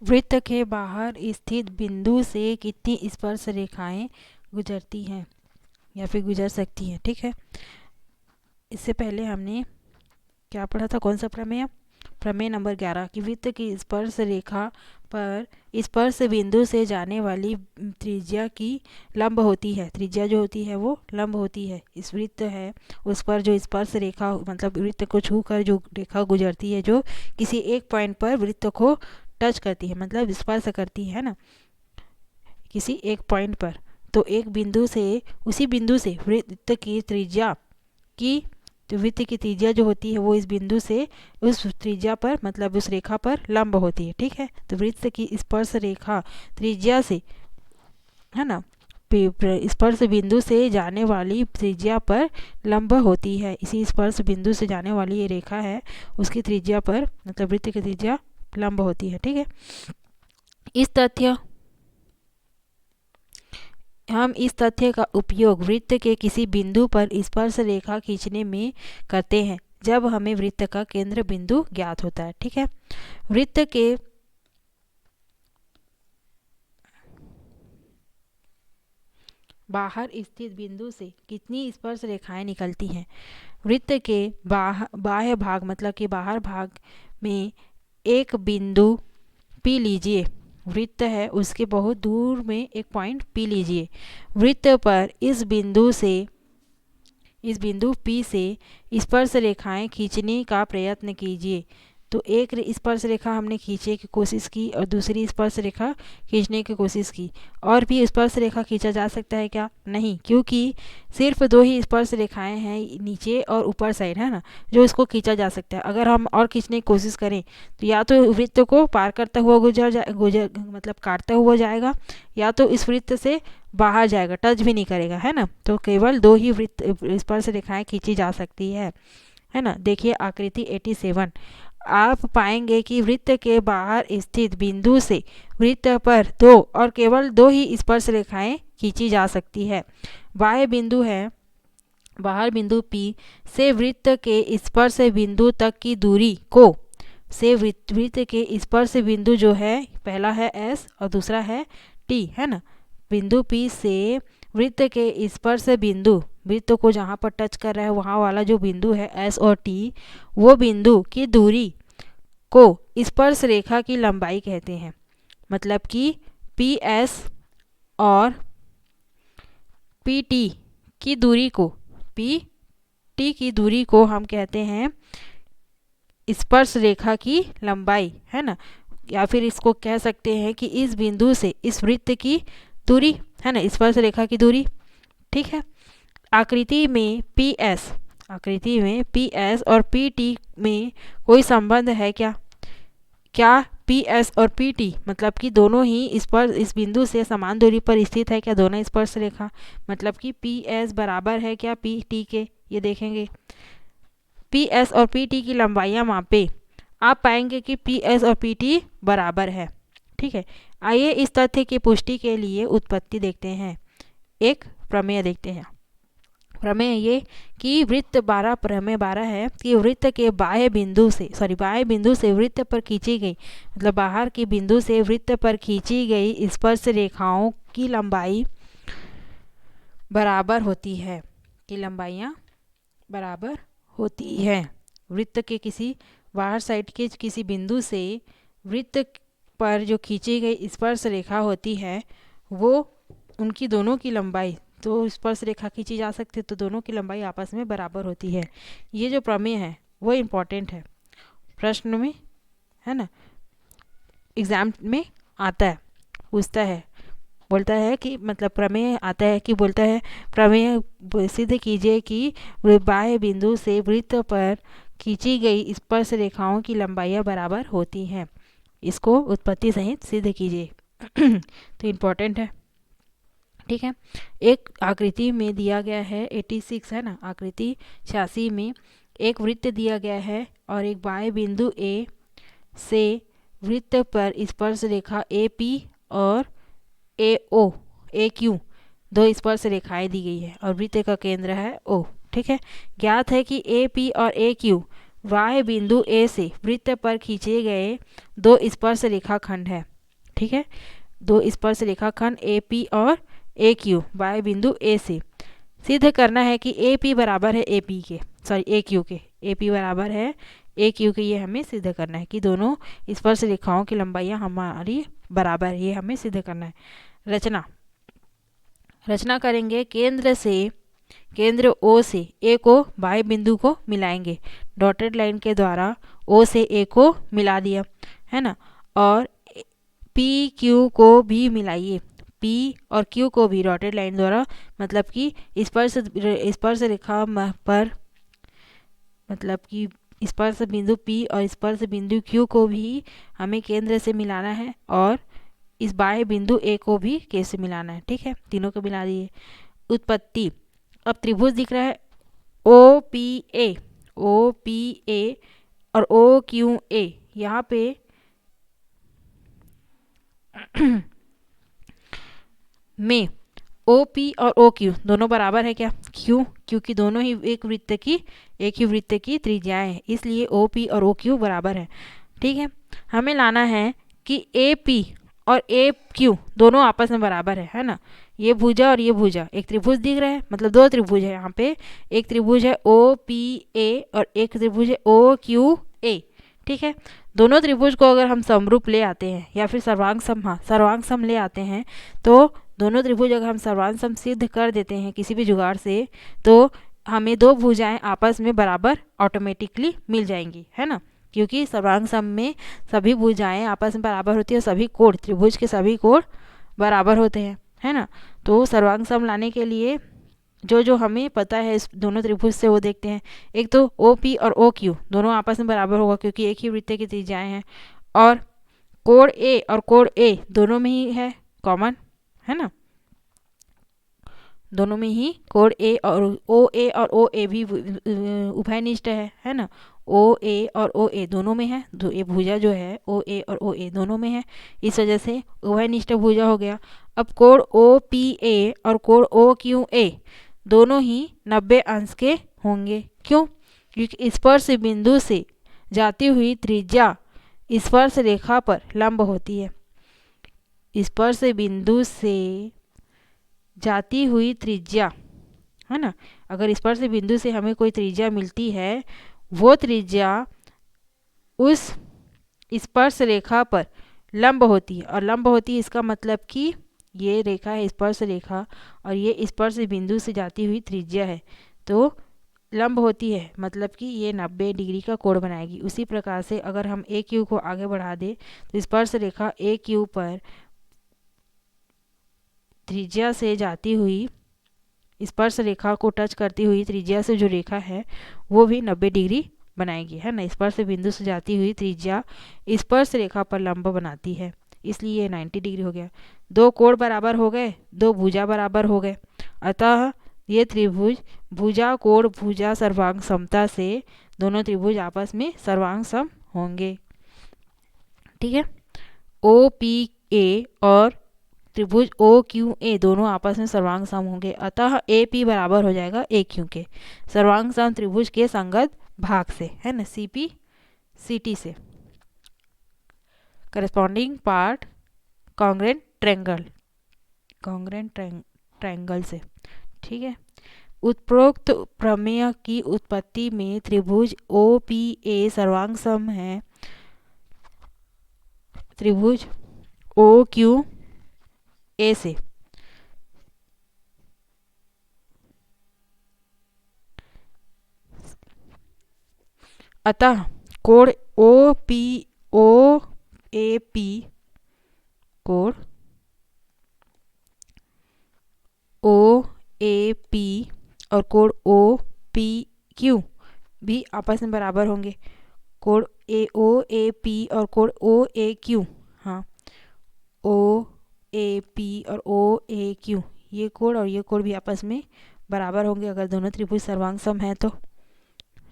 वृत्त के बाहर स्थित बिंदु से कितनी स्पर्श रेखाएं गुजरती हैं या फिर गुजर सकती हैं। ठीक है, इससे पहले हमने क्या पढ़ा था, कौन सा प्रमेय, प्रमेय नंबर 11 कि वृत्त की स्पर्श रेखा पर स्पर्श बिंदु से जाने वाली त्रिज्या की लंब होती है। त्रिज्या जो होती है वो लंब होती है। इस वृत्त है उस पर जो स्पर्श रेखा मतलब वृत्त को छू कर जो रेखा गुजरती है, जो किसी एक पॉइंट पर वृत्त को टच करती है, मतलब स्पर्श करती है ना, किसी एक पॉइंट पर, तो एक बिंदु से उसी बिंदु से वृत्त की त्रिज्या की, तो वृत्त की त्रिज्या जो होती है वो इस बिंदु से उस त्रिज्या पर मतलब उस रेखा पर लंब होती है। ठीक है, तो वृत्त की स्पर्श रेखा त्रिज्या से, है ना, स्पर्श बिंदु से जाने वाली त्रिज्या पर लंब होती है। इसी स्पर्श बिंदु से जाने वाली ये रेखा है, उसकी त्रिज्या पर मतलब वृत्त की त्रिज्या लंब होती है। ठीक है, हम इस तथ्य का उपयोग वृत्त के किसी बिंदु पर स्पर्श रेखा खींचने में करते हैं जब हमें वृत्त का केंद्र बिंदु ज्ञात होता है। ठीक है, वृत्त के बाहर स्थित बिंदु से कितनी स्पर्श रेखाएं निकलती हैं। वृत्त के बाह्य भाग मतलब कि बाहर भाग में एक बिंदु P लीजिए, वृत्त है उसके बहुत दूर में एक पॉइंट P लीजिए। वृत्त पर इस बिंदु P से स्पर्श रेखाएं खींचने का प्रयत्न कीजिए। तो एक स्पर्श रेखा हमने खींचने की कोशिश की और दूसरी स्पर्श रेखा खींचने की कोशिश की। और भी स्पर्श रेखा खींचा जा सकता है क्या? नहीं, क्योंकि सिर्फ दो ही स्पर्श रेखाएं हैं, नीचे और ऊपर साइड, है ना, जो इसको खींचा जा सकता है। अगर हम और खींचने की कोशिश करें तो या तो वृत्त को पार करता हुआ गुजर मतलब काटता हुआ जाएगा, या तो इस वृत्त से बाहर जाएगा, टच भी नहीं करेगा, है ना। तो केवल दो ही वृत्त स्पर्श रेखाएं खींची जा सकती है ना। देखिए आकृति 87, आप पाएंगे कि वृत्त के बाहर स्थित बिंदु से वृत्त पर दो और केवल दो ही स्पर्श रेखाएं खींची जा सकती है। बाह्य बिंदु है, बाहर बिंदु P से वृत्त के स्पर्श बिंदु तक की दूरी को, से वृत्त के स्पर्श बिंदु जो है, पहला है S और दूसरा है T, है ना। बिंदु P से वृत्त के स्पर्श बिंदु, वृत्त को जहाँ पर टच कर रहा है वहाँ वाला जो बिंदु है S और T, वो बिंदु की दूरी को स्पर्श रेखा की लंबाई कहते हैं। मतलब कि PS और PT की दूरी को, PT की दूरी को हम कहते हैं स्पर्श रेखा की लंबाई, है ना। या फिर इसको कह सकते हैं कि इस बिंदु से इस वृत्त की दूरी, है ना, स्पर्श रेखा की दूरी। ठीक है, आकृति में PS और PT में कोई संबंध है क्या? क्या PS और PT मतलब कि दोनों ही स्पर्श इस बिंदु से समान दूरी पर स्थित है क्या? दोनों स्पर्श रेखा मतलब कि PS बराबर है क्या PT के? ये देखेंगे। PS और PT की लंबाइयाँ मापे, आप पाएंगे कि PS और PT बराबर है। ठीक है, आइए इस तथ्य की पुष्टि के लिए उत्पत्ति देखते हैं। एक प्रमेय देखते हैं। प्रमेय ये कि प्रमेय 12 है कि वृत्त के बाह्य बिंदु से वृत्त पर खींची गई, मतलब बाहर के बिंदु से वृत्त पर खींची गई स्पर्श रेखाओं की लंबाई बराबर होती है, कि लंबाइयाँ बराबर होती है। वृत्त के किसी बाहर साइड के किसी बिंदु से वृत्त पर जो खींची गई स्पर्श रेखा होती है, वो उनकी दोनों की लंबाई, तो स्पर्श रेखा खींची जा सकती है तो दोनों की लंबाई आपस में बराबर होती है। ये जो प्रमेय है वो इम्पॉर्टेंट है, प्रश्न में, है ना, एग्जाम में आता है, पूछता है, बोलता है कि मतलब प्रमेय आता है कि बोलता है प्रमेय सिद्ध कीजिए कि बाह्य बिंदु से वृत्त पर खींची गई स्पर्श रेखाओं की लंबाइयाँ बराबर होती हैं। इसको उत्पत्ति सहित सिद्ध कीजिए। तो इम्पोर्टेंट है। ठीक है, एक आकृति में दिया गया है 86, है ना, आकृति 86 में एक वृत्त दिया गया है और एक बाह्य बिंदु A से वृत्त पर स्पर्श रेखा AP और AQ दो स्पर्श रेखाएं दी गई है और वृत्त का केंद्र है O। ठीक है, ज्ञात है कि AP और AQ वाह्य बिंदु ए से वृत्त पर खींचे गए दो स्पर्श रेखाखंड है। ठीक है, दो स्पर्श रेखाखंड ए पी और ए क्यू वाह्य बिंदु ए से सिद्ध करना है कि ए पी बराबर है ए पी के, सॉरी ए क्यू के, ए पी बराबर है ए क्यू के। ये हमें सिद्ध करना है कि दोनों स्पर्श रेखाओं की लंबाइयाँ हमारी बराबर है, ये हमें सिद्ध करना है। रचना करेंगे। केंद्र ओ से ए को बाह्य बिंदु को मिलाएंगे। डॉटेड लाइन के द्वारा ओ से ए को मिला दिया है ना, और पी क्यू को भी मिलाइए। पी और क्यू को भी डॉटेड लाइन द्वारा, मतलब कि स्पर्श रेखा पर, मतलब कि स्पर्श बिंदु P और स्पर्श बिंदु Q को भी हमें केंद्र से मिलाना है, और इस बाह्य बिंदु A को भी K से मिलाना है। ठीक है, तीनों को मिला दिए। उत्पत्ति, अब त्रिभुज दिख रहा है ओ पी ए और ओ क्यू ए। यहाँ पे में ओ पी और ओ क्यू दोनों बराबर है क्या? क्यों? क्योंकि दोनों ही एक ही वृत्त की त्रिज्याएं हैं, इसलिए ओ पी और ओ क्यू बराबर है। ठीक है, हमें लाना है कि ए पी और ए क्यू दोनों आपस में बराबर है ना। ये भुजा और ये भुजा एक त्रिभुज दिख रहा है, मतलब दो त्रिभुज है यहाँ पे। एक त्रिभुज है ओ पी ए और एक त्रिभुज है ओ क्यू ए। ठीक है, दोनों त्रिभुज को अगर हम समरूप ले आते हैं या फिर सर्वांग सम ले आते हैं, तो दोनों त्रिभुज अगर हम सर्वांग सम सिद्ध कर देते हैं किसी भी जुगाड़ से, तो हमें दो भुजाएं आपस में बराबर ऑटोमेटिकली मिल जाएंगी, है ना। क्योंकि सर्वांग सम में सभी भुजाएं आपस में बराबर होती है, सभी कोण, त्रिभुज के सभी कोण बराबर होते हैं, है ना। तो सर्वांग सम लाने के लिए जो हमें पता है इस दोनों त्रिभुज से, वो देखते हैं। एक तो ओ पी और ओ क्यू दोनों आपस में बराबर होगा क्योंकि एक ही वृत्त की त्रिज्याएं हैं, और कोण ए और कोण ए दोनों में ही है कॉमन, है ना। दोनों में ही कोण ए और ओ ए भी उभयनिष्ठ है ना। ओ ए और ओ ए दोनों में है, ये भुजा जो है ओ ए और ओ ए दोनों में है, इस वजह से उभयनिष्ठ भुजा हो गया। अब कोण ओ पी ए और कोण ओ क्यू ए दोनों ही 90 अंश के होंगे। क्यों? क्योंकि स्पर्श बिंदु से जाती हुई त्रिज्या स्पर्श रेखा पर लंब होती है। स्पर्श बिंदु से जाती हुई त्रिज्या, है ना, अगर स्पर्श बिंदु से हमें कोई त्रिज्या मिलती है, वो त्रिज्या उस स्पर्श रेखा पर लंब होती है। और लंब होती है इसका मतलब कि ये रेखा है स्पर्श रेखा, और ये स्पर्श बिंदु से जाती हुई त्रिज्या है, तो लंब होती है, मतलब कि ये 90 डिग्री का कोण बनाएगी। उसी प्रकार से अगर हम ए क्यू को आगे बढ़ा दें, तो स्पर्श रेखा ए क्यू पर त्रिज्या से जाती हुई, स्पर्श रेखा को टच करती हुई त्रिज्या से जो रेखा है वो भी 90 डिग्री बनाएगी, है ना। स्पर्श बिंदु से जाती हुई त्रिज्या स्पर्श रेखा पर लंब बनाती है, इसलिए ये 90 डिग्री हो गया। दो कोण बराबर हो गए, दो भुजा बराबर हो गए, अतः ये त्रिभुज भुजा कोण भुजा सर्वांग समता से दोनों त्रिभुज आपस में सर्वांग सम होंगे। ठीक है, ओ पी ए और त्रिभुज ओ क्यू ए दोनों आपस में सर्वांग सम होंगे, अतः ए पी बराबर हो जाएगा ए क्यू के, सर्वांग सम त्रिभुज के संगत भाग से, है ना, सी पी सी टी से। करस्पॉन्डिंग पार्ट कॉन्ग्रेंट ट्रायंगल से। ठीक है, उपरोक्त प्रमेय की उत्पत्ति में त्रिभुज ओ पी ए सर्वांग सम है त्रिभुज ओ क्यू ए से। अतः कोण ओ ए पी कोण ओ ए पी और कोण ओ पी क्यू भी आपस में बराबर होंगे। कोण ओ ए पी और कोण ओ ए क्यू, हाँ, ओ ए पी और ओ ए क्यू, ये कोण और ये कोण भी आपस में बराबर होंगे। अगर दोनों त्रिभुज सर्वांग सम है तो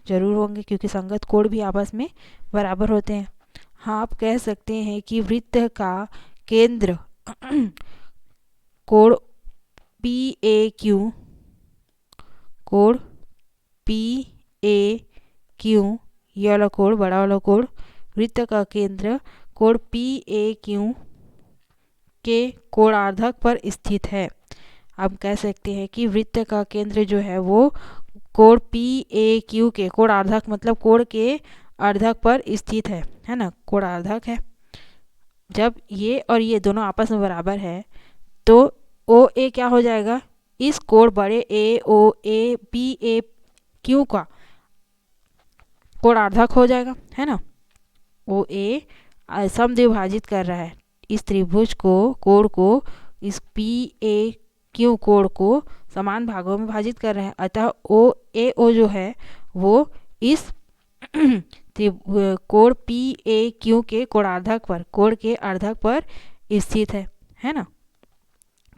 जरूर होंगे, क्योंकि संगत कोण भी आपस में बराबर होते हैं। हाँ, आप कह सकते हैं कि वृत्त का केंद्र कोण पी ए क्यू ये वाला कोण, बड़ा वाला कोण, वृत्त का केंद्र कोण PAQ के कोणार्धक पर स्थित है। हम कह सकते हैं कि वृत्त का केंद्र जो है वो कोण PAQ के कोणार्धक मतलब कोण के अर्धक पर स्थित है ना, कोणार्धक है। जब ये और ये दोनों आपस में बराबर है तो OA क्या हो जाएगा, इस कोण बड़े AOA PAQ का कोणार्धक हो जाएगा, है ना। OA समद्विभाजित कर रहा है इस त्रिभुज को, कोण को, इस PAQ कोण को समान भागों में विभाजित कर रहे हैं। अतः AO जो है वो इस कोण PAQ के कोणार्धक पर, कोण के अर्धक पर स्थित है ना।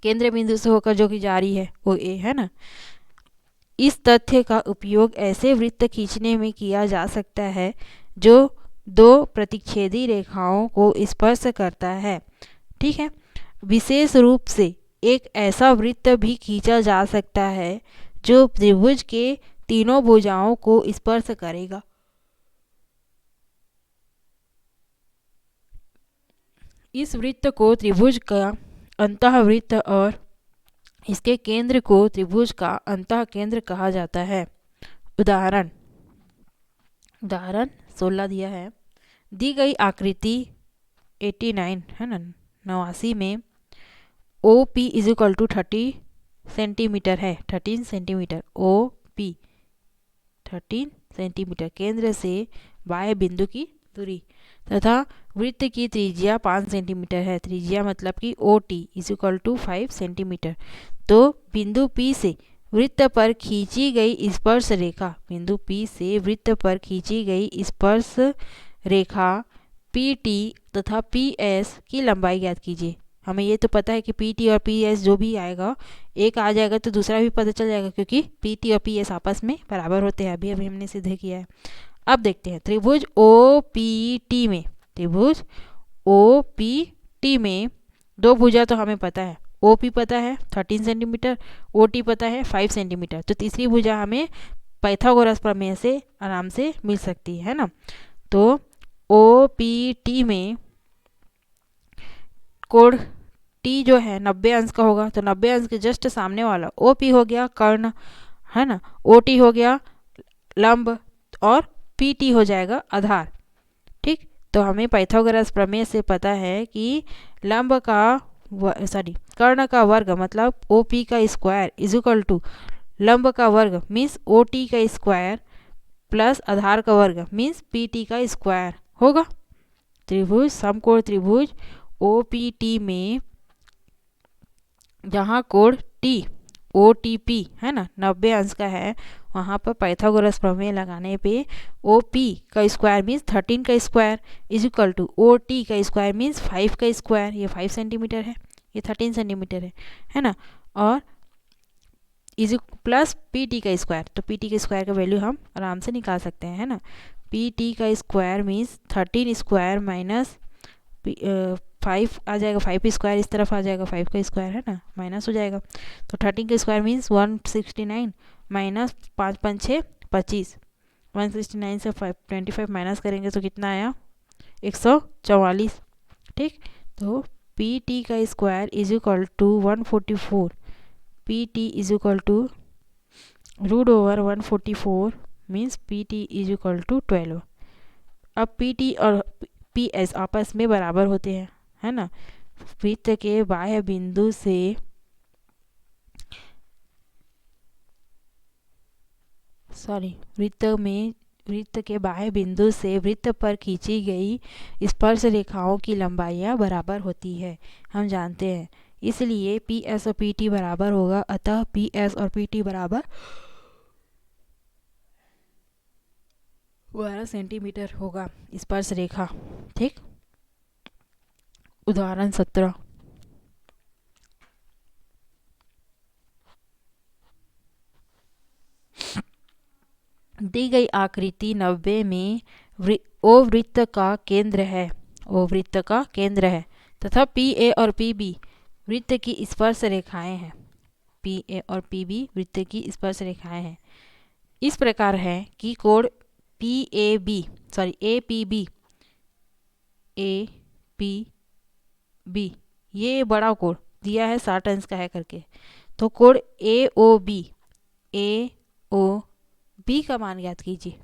केंद्र बिंदु से होकर जो कि जारी है OA, है ना। इस तथ्य का उपयोग ऐसे वृत्त खींचने में किया जा सकता है जो दो प्रतिच्छेदी रेखाओं को स्पर्श करता है, ठीक है। विशेष रूप से एक ऐसा वृत्त भी खींचा जा सकता है जो त्रिभुज के तीनों भुजाओं को स्पर्श करेगा। इस वृत्त को त्रिभुज का अंतःवृत्त और इसके केंद्र को त्रिभुज का अंतः केंद्र कहा जाता है। उदाहरण 16 दिया है। दी गई आकृति 89 है ना, 89 में OP is equal to 30 centimetre है, 13 सेंटीमीटर। OP 13 सेंटीमीटर केंद्र से बाह्य बिंदु की दूरी तथा वृत्त की त्रिज्या 5 सेंटीमीटर है। त्रिज्या मतलब कि OT is equal to 5 centimetre. तो बिंदु P से वृत्त पर खींची गई स्पर्श रेखा, बिंदु P से वृत्त पर खींची गई स्पर्श रेखा PT तथा PS की लंबाई ज्ञात कीजिए। हमें ये तो पता है कि PT और PS जो भी आएगा, एक आ जाएगा तो दूसरा भी पता चल जाएगा, क्योंकि PT और PS आपस में बराबर होते हैं। अभी हमने सिद्ध किया है। अब देखते हैं त्रिभुज OPT में, त्रिभुज OPT में दो भुजा तो हमें पता है, OP पता है 13 सेंटीमीटर, OT पता है 5 सेंटीमीटर। तो तीसरी भुजा हमें पाइथागोरस प्रमेय से आराम से मिल सकती है ना। तो OPT में कोण T जो है 90 अंश का होगा, तो 90 अंश के जस्ट सामने वाला OP हो गया कर्ण, है ना। OT हो गया लंब और PT हो जाएगा आधार, ठीक। तो हमें पाइथागोरस प्रमेय से पता है कि लंब का कर्ण का वर्ग मतलब OP का स्क्वायर इज इक्वल टू लंब का वर्ग मीन्स OT का स्क्वायर प्लस आधार का वर्ग मीन्स PT का स्क्वायर होगा। त्रिभुज समकोण त्रिभुज OPT में जहाँ कोण T OTP है ना 90 अंश का है, वहाँ पर पाइथागोरस प्रमेय लगाने पे OP का स्क्वायर मीन्स 13 का square is equal to OT का स्क्वायर मीन्स 5 का स्क्वायर, ये 5 सेंटीमीटर है, ये 13 सेंटीमीटर है ना, और इज प्लस PT का स्क्वायर। तो PT के स्क्वायर का वैल्यू हम आराम से निकाल सकते हैं, है ना। PT का स्क्वायर मीन्स 13 स्क्वायर माइनस 5 आ जाएगा, 5 स्क्वायर इस तरफ आ जाएगा, 5 का स्क्वायर है ना, माइनस हो जाएगा। तो 13 का स्क्वायर मीन्स 169 माइनस 5 5 6 25, 169 से 25 माइनस करेंगे तो कितना आया 144, ठीक। तो PT का square is equal to 144, PT is equal to root over 144 means PT is equal to 12। अब PT और PS आपस में बराबर होते हैं, है ना। वृत्त के बाह्य बिंदु से वृत्त के बाह्य बिंदु से वृत्त पर खींची गई स्पर्श रेखाओं की लंबाइयां बराबर होती है, हम जानते हैं। इसलिए PS और PT बराबर होगा, अतः PS और PT बराबर 12 सेंटीमीटर होगा स्पर्श रेखा, ठीक। उदाहरण 17 दी गई आकृति 90 में O वृत्त का केंद्र है, O वृत्त का केंद्र है तथा PA और PB वृत्त की स्पर्श रेखाएं हैं, PA और PB वृत्त की स्पर्श रेखाएं हैं। इस प्रकार है कि कोण APB ये बड़ा कोण दिया है 60 अंश का है करके, तो कोण AOB का मान याद कीजिए।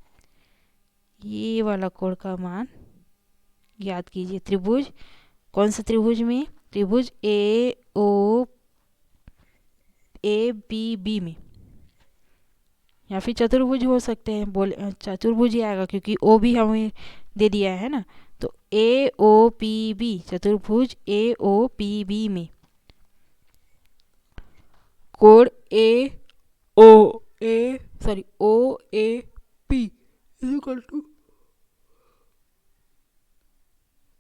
ये वाला कोण का मान याद कीजिए। त्रिभुज, कौन से त्रिभुज में? त्रिभुज AOABB में, या फिर चतुर्भुज हो सकते हैं। बोले चतुर्भुज ही आएगा क्योंकि ओ भी हमें दे दिया है ना। तो AOPB, चतुर्भुज AOPB में कोण OAP इक्वल टू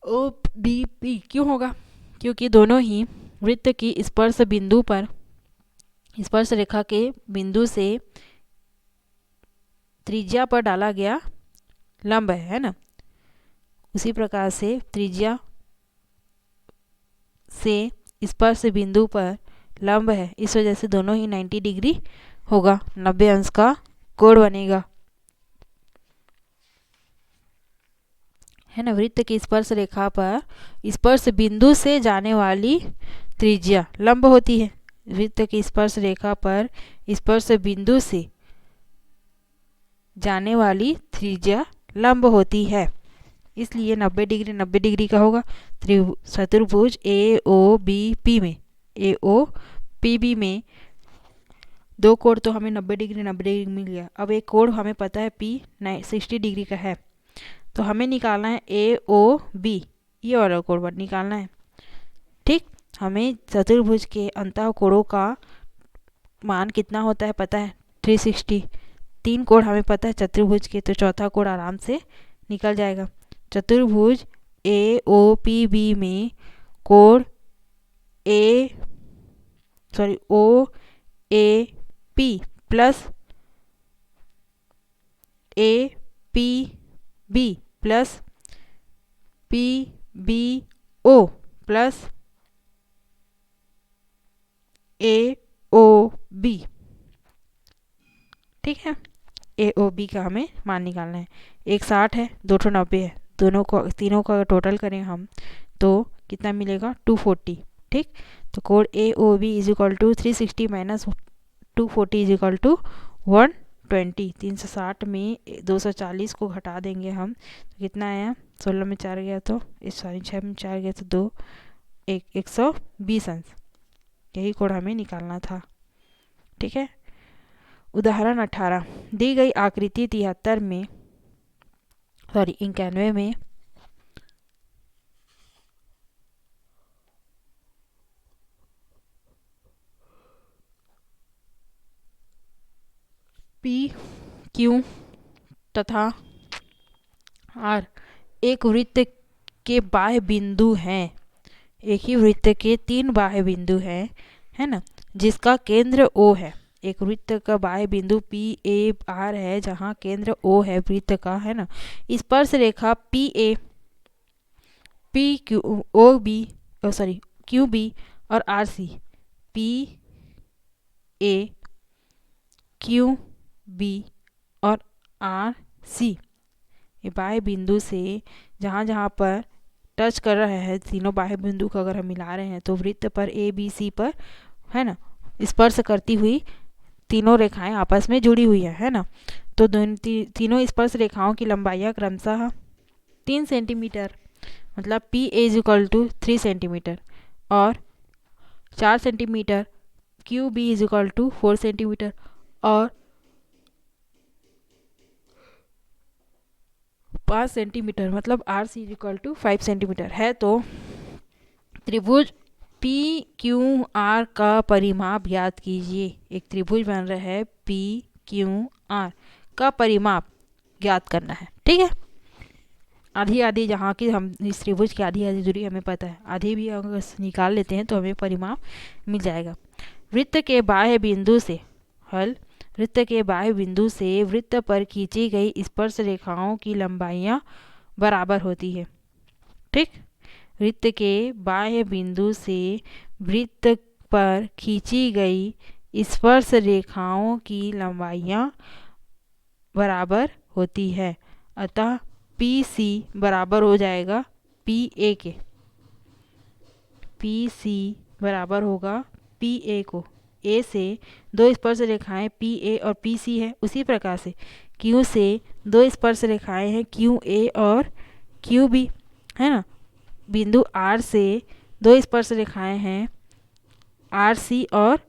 OBP क्यों होगा? क्योंकि दोनों ही वृत्त की स्पर्श बिंदु पर, स्पर्श रेखा के बिंदु से त्रिज्या पर डाला गया लंब है ना। उसी प्रकार से त्रिज्या से स्पर्श बिंदु पर लंब है, इस वजह से दोनों ही 90 डिग्री होगा, 90 अंश का कोण बनेगा, है ना। वृत्त की स्पर्श रेखा पर स्पर्श बिंदु से जाने वाली त्रिज्या लंब होती है। वृत्त की स्पर्श रेखा पर स्पर्श बिंदु से जाने वाली त्रिज्या लंब होती है, इसलिए 90 डिग्री 90 डिग्री का होगा। चतुर्भुज AOPB में दो कोण तो हमें 90 डिग्री 90 डिग्री मिल गया। अब एक कोण हमें पता है P 60 डिग्री का है, तो हमें निकालना है AOB, ये वाला कोण निकालना है। ठीक, हमें चतुर्भुज के अंतः कोणों का मान कितना होता है पता है, 360। 3 कोण हमें पता है चतुर्भुज के, तो चौथा कोण आराम से निकल जाएगा। चतुर्भुज AOPB में कोण OAP plus APB plus PBO plus AOB, ठीक है। AOB का हमें मान निकालना है। एक 60 है, 290 है, तीनों का टोटल करें हम तो कितना मिलेगा, 240। ठीक, तो कोण AOB is equal to 360 minus 240 is equal to 120। 360 में 240 को घटा देंगे हम तो कितना आया, 16 में 4 गया तो 6 में 4 गया तो 2, 120 अंश। यही कोण हमें निकालना था। ठीक है। उदाहरण 18, दी गई आकृति 93 में 91 में P, Q तथा R एक वृत्त के बाह्य बिंदु हैं। एक ही वृत्त के 3 बाह्य बिंदु हैं, है ना, जिसका केंद्र O है। एक वृत्त का बाह्य बिंदु PAR है जहाँ केंद्र O है वृत्त का, है ना। स्पर्श रेखा QB और RC, PA QB और RC ये बाह्य बिंदु से जहाँ जहाँ पर टच कर रहा है, तीनों बाह्य बिंदु को अगर हम मिला रहे हैं तो वृत्त पर ABC पर, है ना, स्पर्श करती हुई तीनों रेखाएं आपस में जुड़ी हुई है ना। तो तीनों स्पर्श रेखाओं की लंबाइयाँ क्रमशः 3 सेंटीमीटर, मतलब PA is equal to 3 centimetre और 4 centimetre, QB is equal to 4 centimetre और 5 सेंटीमीटर, मतलब RC is equal to 5 centimetre है। तो त्रिभुज PQR का परिमाप ज्ञात कीजिए। एक त्रिभुज बन रहा है PQR का परिमाप ज्ञात करना है। ठीक है। आधी आधी, जहाँ की हम इस त्रिभुज की आधी आधी दूरी हमें पता है, आधी भी अगर निकाल लेते हैं तो हमें परिमाप मिल जाएगा। वृत्त के बाह्य बिंदु से वृत्त के बाह्य बिंदु से वृत्त पर खींची गई स्पर्श रेखाओं की लंबाइयाँ बराबर होती है। ठीक, वृत्त के बाह्य बिंदु से वृत्त पर खींची गई स्पर्श रेखाओं की लंबाइयाँ बराबर होती है। अतः पी सी बराबर हो जाएगा पी ए के। पी सी बराबर होगा पी ए को। ए से दो स्पर्श रेखाएं पी ए और पी सी है। उसी प्रकार से क्यू से दो स्पर्श रेखाएं हैं क्यू ए और क्यू बी, है ना। बिंदु आर से दो स्पर्श रेखाएं हैं आर सी और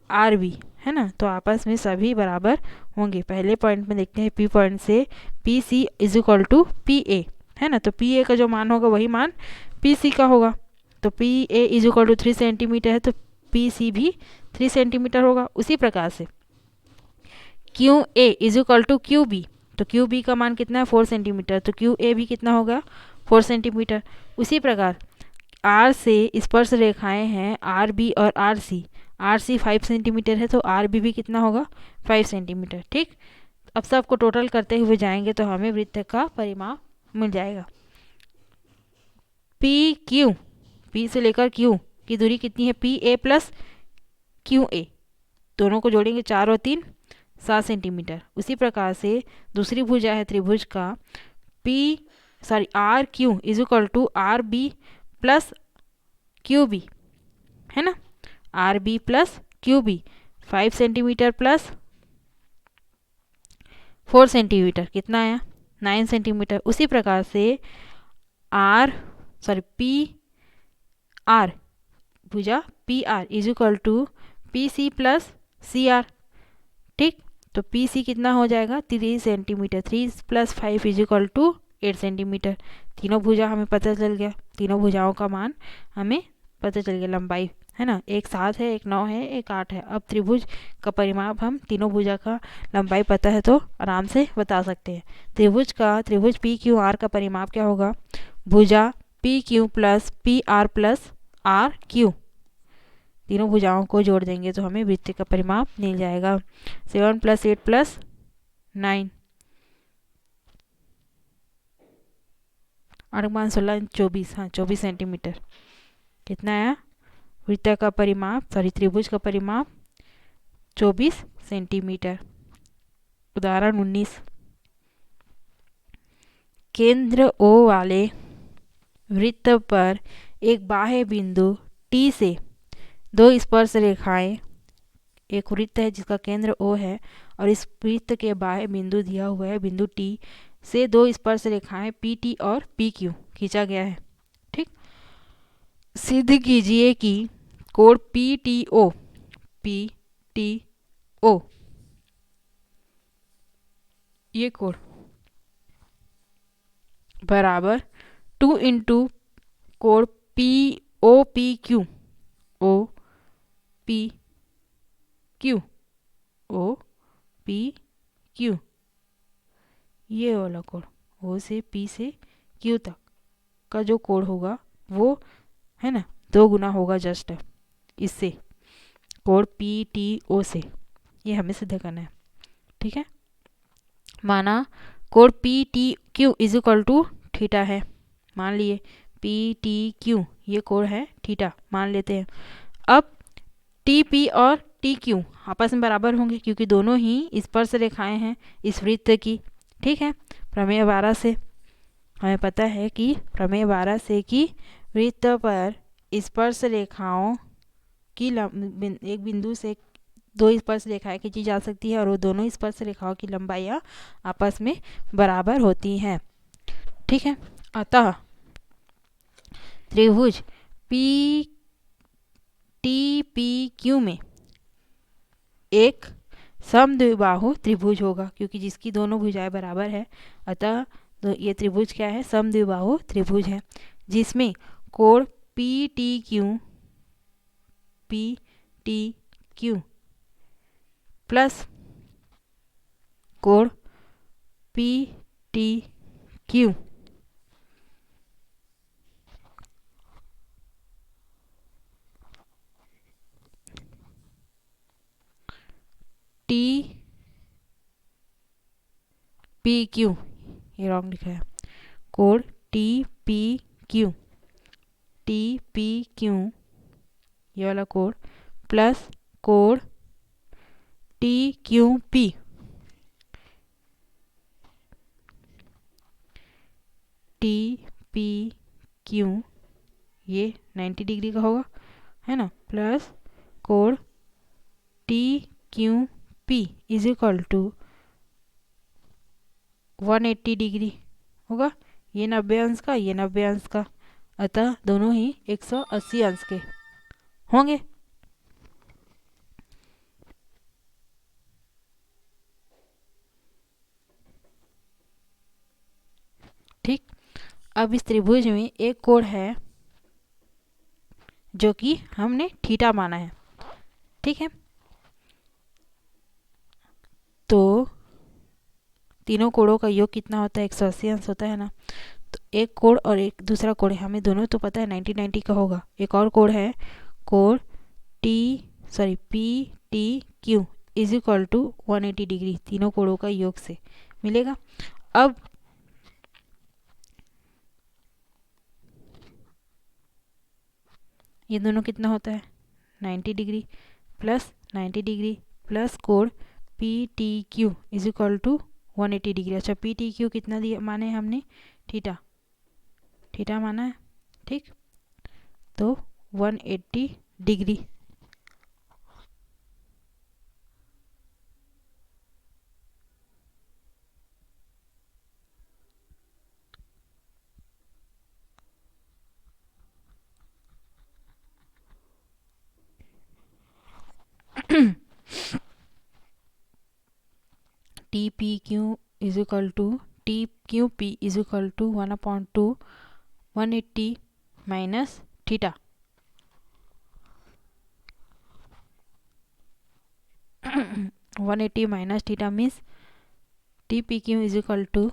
आर बी, है ना। तो आपस में सभी बराबर होंगे। पहले पॉइंट में देखते हैं पी पॉइंट से P C is equal to P A, है ना। तो पी ए का जो मान होगा वही मान पी सी का होगा। तो P A is equal to 3 centimetre है तो पी सी भी 3 सेंटीमीटर होगा। उसी प्रकार से Q A is equal to Q B, तो क्यू बी का मान कितना है 4 सेंटीमीटर, तो क्यू ए भी कितना होगा 4 सेंटीमीटर। उसी प्रकार आर से स्पर्श रेखाएं हैं आर बी और R C. R C 5 centimetre है तो आर बी भी कितना होगा 5 सेंटीमीटर। ठीक, अब सबको टोटल करते हुए जाएंगे तो हमें वृत्त का परिमाप मिल जाएगा। पी क्यू, पी से लेकर क्यू की दूरी कितनी है P A plus Q A, दोनों को जोड़ेंगे 4 और 3 7 सेंटीमीटर। उसी प्रकार से दूसरी भुजा है त्रिभुज का R Q is equal to R B plus Q B, है ना। R B plus Q B 5 centimetre plus 4 centimetre कितना आया 9 सेंटीमीटर। उसी प्रकार से पी आर भुजा P R is equal to P C plus C R. ठीक, तो पी सी कितना हो जाएगा 3 centimetre, 3 plus 5 is equal to 8 centimetre. तीनों भुजा हमें पता चल गया, तीनों भुजाओं का मान हमें पता चल गया, लंबाई, है ना। एक 7 है, एक 9 है, एक 8 है। अब त्रिभुज का परिमाप हम तीनों भुजा का लंबाई पता है तो आराम से बता सकते हैं। त्रिभुज पी क्यू आर का परिमाप क्या होगा, भुजा P Q plus R Q, तीनों भुजाओं को जोड़ देंगे तो हमें वृत्त का परिमाप मिल जाएगा 7 + 8 + 9, 8 × 16 24, हाँ 24 सेंटीमीटर। कितना आया वृत्त का परिमाप, त्रिभुज का परिमाप 24 सेंटीमीटर। उदाहरण 19, केंद्र O वाले वृत्त पर एक बाह्य बिंदु T से दो स्पर्श रेखाएं, एक वृत्त है जिसका केंद्र O है और इस वृत्त के बाह्य बिंदु दिया हुआ है बिंदु T से दो स्पर्श रेखाएं PT और PQ खींचा गया है। ठीक, सिद्ध कीजिए कि कोण PTO ये कोण बराबर 2 × कोण OPQ ये वाला कोण O से P से Q तक का जो कोण होगा वो, है ना, 2 गुना होगा जस्ट इससे, कोण PTO से। ये हमें सिद्ध करना है। ठीक है, माना कोण PTQ is equal to theta है, मान लिए PTQ ये कोण है थीटा, मान लेते हैं। अब TP और TQ आपस में बराबर होंगे क्योंकि दोनों ही स्पर्श रेखाएं हैं इस वृत्त की। ठीक है, प्रमेय 12 से हमें पता है कि वृत्त पर स्पर्श रेखाओं की एक बिंदु से दो स्पर्श रेखाएं खींची जा सकती है और वो दोनों स्पर्श रेखाओं की लंबाइयाँ आपस में बराबर होती हैं। ठीक है, अतः त्रिभुज PTPQ में एक समद्विबाहु त्रिभुज होगा क्योंकि जिसकी दोनों भुजाएं बराबर है, अतः तो ये त्रिभुज क्या है, समद्विबाहु त्रिभुज है, जिसमें कोण PTQ प्लस कोण PTQ TPQ, ये रॉन्ग लिखा है, कोण TPQ ये वाला कोण प्लस कोण TQP टी पी क्यू, ये 90 डिग्री का होगा, है ना, प्लस कोण T Q P is equal to 180 degree होगा। ये 90 अंश का, ये 90 अंश का, अतः दोनों ही 180 अंश के होंगे। ठीक, अब इस त्रिभुज में एक कोण है जो कि हमने थीटा माना है। ठीक है, तो तीनों कोणों का योग कितना होता है, 180 अंश होता है ना। तो एक कोण और एक दूसरा कोण है, हमें दोनों तो पता है 90-90 का होगा। एक और कोण है, कोण P T Q is equal to 180 degree, तीनों कोणों का योग से मिलेगा। अब ये दोनों कितना होता है, 90 डिग्री प्लस 90 डिग्री प्लस कोण P T Q is equal to 180 degree. अच्छा, पी टी क्यू कितना दिया माने हमने, थीटा, थीटा माना है। ठीक, तो 180 degree. T P Q is equal to T Q P is equal to 1/2 180 minus theta. 180 minus theta means T P Q is equal to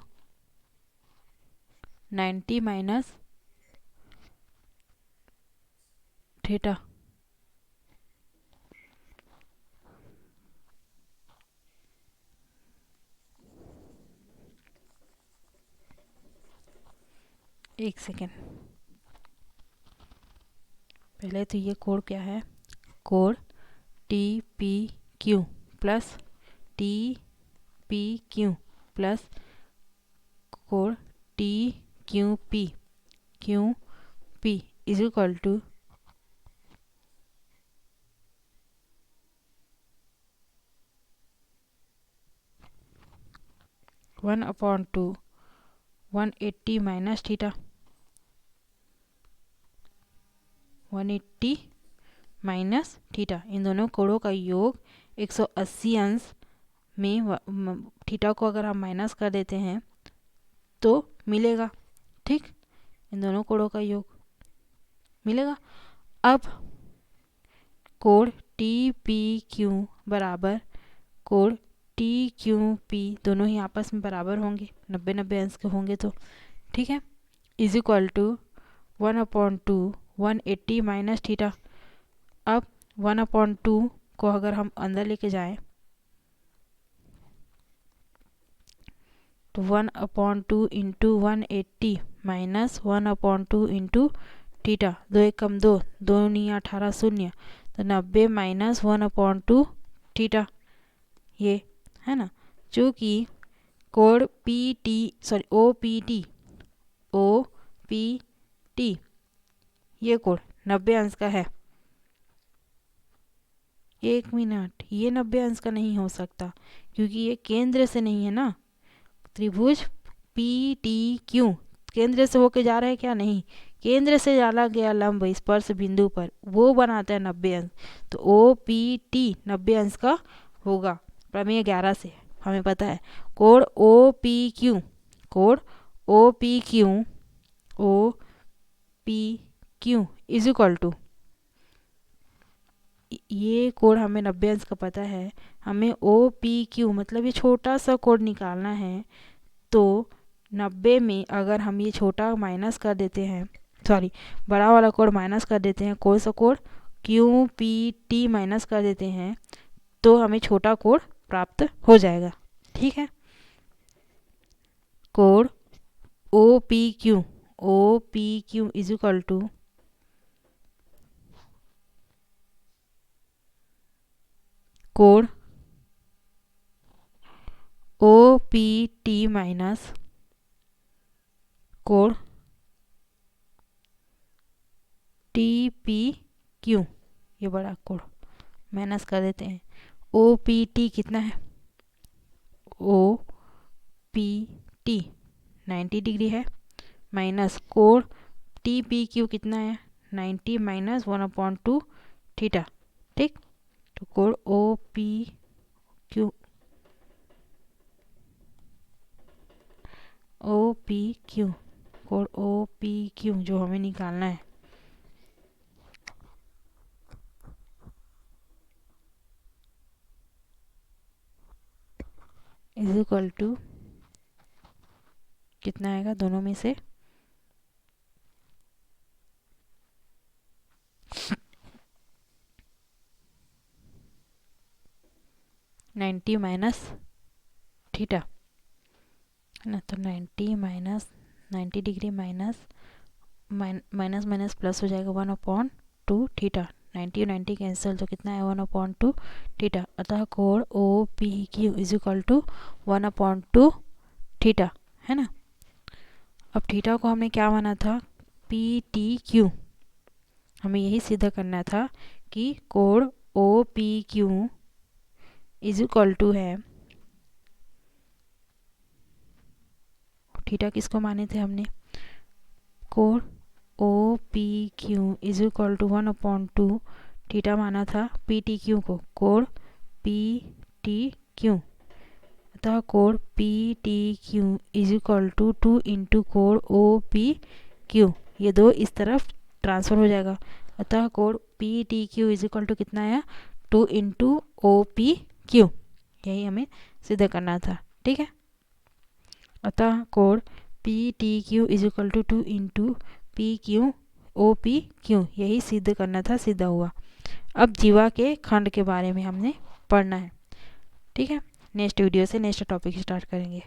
90 minus theta. एक second, पहले तो ये कोड क्या है, कोड T P Q plus T P Q plus कोड T Q P is equal to 1/2 180 minus theta, 180 minus theta. इन दोनों कोणों का योग 180 अंश में थीटा को अगर हम माइनस कर देते हैं तो मिलेगा। ठीक, इन दोनों कोणों का योग मिलेगा। अब कोण टी पी क्यू बराबर कोण टी क्यू पी, दोनों ही आपस में बराबर होंगे, 90-90 अंश के होंगे तो ठीक है, is equal to 1/2 180 minus theta. अब 1/2 को अगर हम अंदर लेके जाएं तो 1/2 इंटू 180 माइनस 1/2 इंटू थीटा, 2 1 कम 2, 2×9 = 18 शून्य, तो 90 माइनस 1/2 थीटा, ये है ना, जो कि कोण ओ पी टी ये कोण 90 अंश का है। 1 मिनट, ये 90 अंश का नहीं हो सकता क्योंकि ये केंद्र से नहीं है ना। त्रिभुज पी टी क्यू केंद्र से होके जा रहा है क्या, नहीं, केंद्र से डाला गया लंब स्पर्श बिंदु पर वो बनाता है 90 अंश, तो ओ पी टी 90 अंश का होगा। प्रमेय 11 से हमें पता है कोण ओ पी क्यू, कोण O P Q is equal to, ये कोण हमें 90 अंश का पता है, हमें ओ पी क्यू मतलब ये छोटा सा कोण निकालना है। तो 90 में अगर हम ये छोटा माइनस कर देते हैं, सॉरी बड़ा वाला कोण माइनस कर देते हैं, कौन सा कोण क्यू पी टी माइनस कर देते हैं, तो हमें छोटा कोण प्राप्त हो जाएगा। ठीक है, कोण O P Q is equal to कोण ओ पी टी माइनस कोड टी पी क्यू, ये बड़ा कोड माइनस कर देते हैं। ओ पी टी कितना है, ओ पी टी 90 डिग्री है, माइनस कोड टी पी क्यू कितना है 90 माइनस 1/2 थीटा। ठीक, तो कोड O P Q, O P Q, कोड ओ पी क्यू जो हमें निकालना है, इज इक्वल टू कितना आएगा दोनों में से 90 माइनस थीटा है ना। तो 90 minus 90 degree minus minus minus plus हो जाएगा 1/2 थीटा। 90 और 90 कैंसिल, तो कितना है 1/2 थीटा। अतः कोण O P Q is equal to 1/2 theta, है ना। अब थीटा को हमने क्या माना था, पी टी क्यू। हमें यही सिद्ध करना था कि कोण O P Q is equal to है, थीटा किसको माने थे हमने, कोण O P Q is equal to 1/2 theta माना था पी टी क्यू को, कोण पी टी क्यू। अतः कोण P T Q is equal to 2 into कोण ओ पी क्यू, ये दो इस तरफ ट्रांसफर हो जाएगा। अतः कोण P T Q is equal to कितना आया 2 इंटू ओ पी क्यू, यही हमें सिद्ध करना था। ठीक है, अतः कोण P T Q is equal to 2 into P Q O P Q, यही सिद्ध करना था, सिद्ध हुआ। अब जीवा के खंड के बारे में हमने पढ़ना है। ठीक है, नेक्स्ट वीडियो से नेक्स्ट टॉपिक स्टार्ट करेंगे।